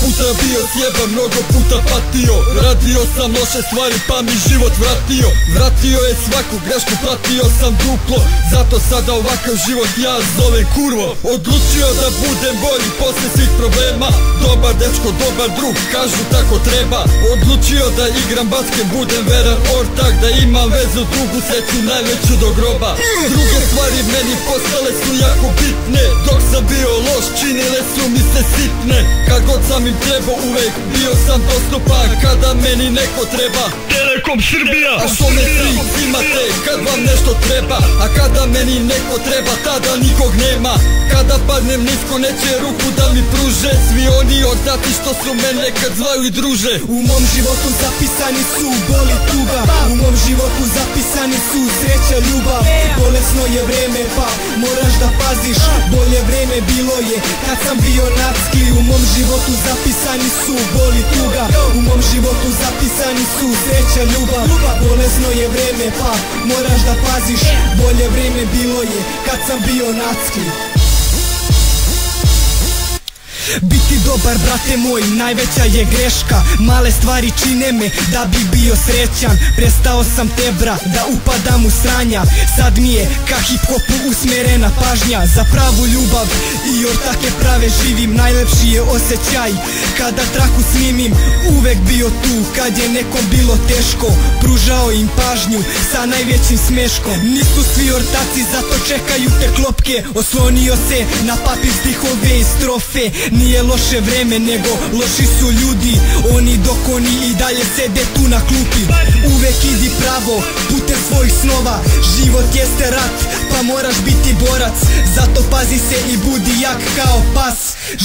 puta bio sjeban, mnogo puta patio. Radio sam loše stvari pa mi život vratio. Vratio je svaku grešku, platio sam duplo. Zato sada ovakav život ja zovem kurvo. Odlučio da budem bolji posle svih problema. Dobar dečko, dobar drug, kažu tako treba. Odlučio da igram basket, budem veran ortak. Da imam vezu drugu, sreću najveću do groba. Druge stvari meni postale su jako bitne. Dok sam bio loš, činile su mi se sitne. Kad god sam im trebao, uvek bio sam dostupan. Kada meni neko treba, Telekom Srbija. A što me svi imate kad vam nešto treba. A kada meni neko treba, tada nikog nema. Kada padnem nisko, neće ruku da mi pruže. Svi oni odati što su mene nekad zvaju i druže. U mom životu zapisani su bol i tuga. U mom životu zapisani su sreća, ljubav. Bolesno je vreme pa moraš da paziš. Bolje vreme bilo je kad sam bio nacki. U mom životu zapisani su bol i tuga. U mom životu zapisani su sreća, ljubav. Bolesno je vreme pa moraš da paziš. Bolje vreme bilo je kad sam bio nacki. Biti dobar, brate moj, najveća je greška. Male stvari čine me da bi bio srećan. Prestao sam tebra da upadam u sranja. Sad mi je ka hip-hopu usmerena pažnja. Za pravu ljubav i ortake prave živim. Najlepši je osjećaj kada traku snimim. Uvek bio tu kad je nekom bilo teško. Pružao im pažnju sa najvećim smeškom. Nisu svi ortaci, zato čekaju te klopke. Oslonio se na papir, stihove i strofe. Nije loše vreme, nego loši su ljudi. Oni dok oni i dalje sede tu na klupi. Uvek idi pravo, putem svojih snova. Život jeste rat, pa moraš biti borac. Zato pazi se i budi jak kao pas.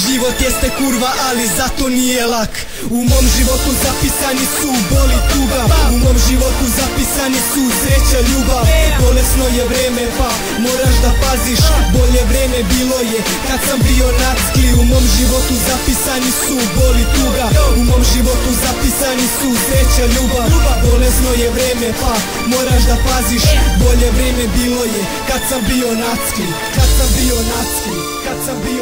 Život jeste kurva, ali zato nije lak. U mom životu zapisani su bol i tuga. U mom životu zapisani su sreća, ljubav. Bolesno je vreme pa moraš da paziš. Bolje vreme bilo je kad sam bio nacki. U mom životu zapisani su bol i tuga. U mom životu zapisani su sreća, ljubav. Bolesno je vreme pa moraš da paziš. Bolje vreme bilo je kad sam bio nacki. Kad sam bio nacki. Kad sam bio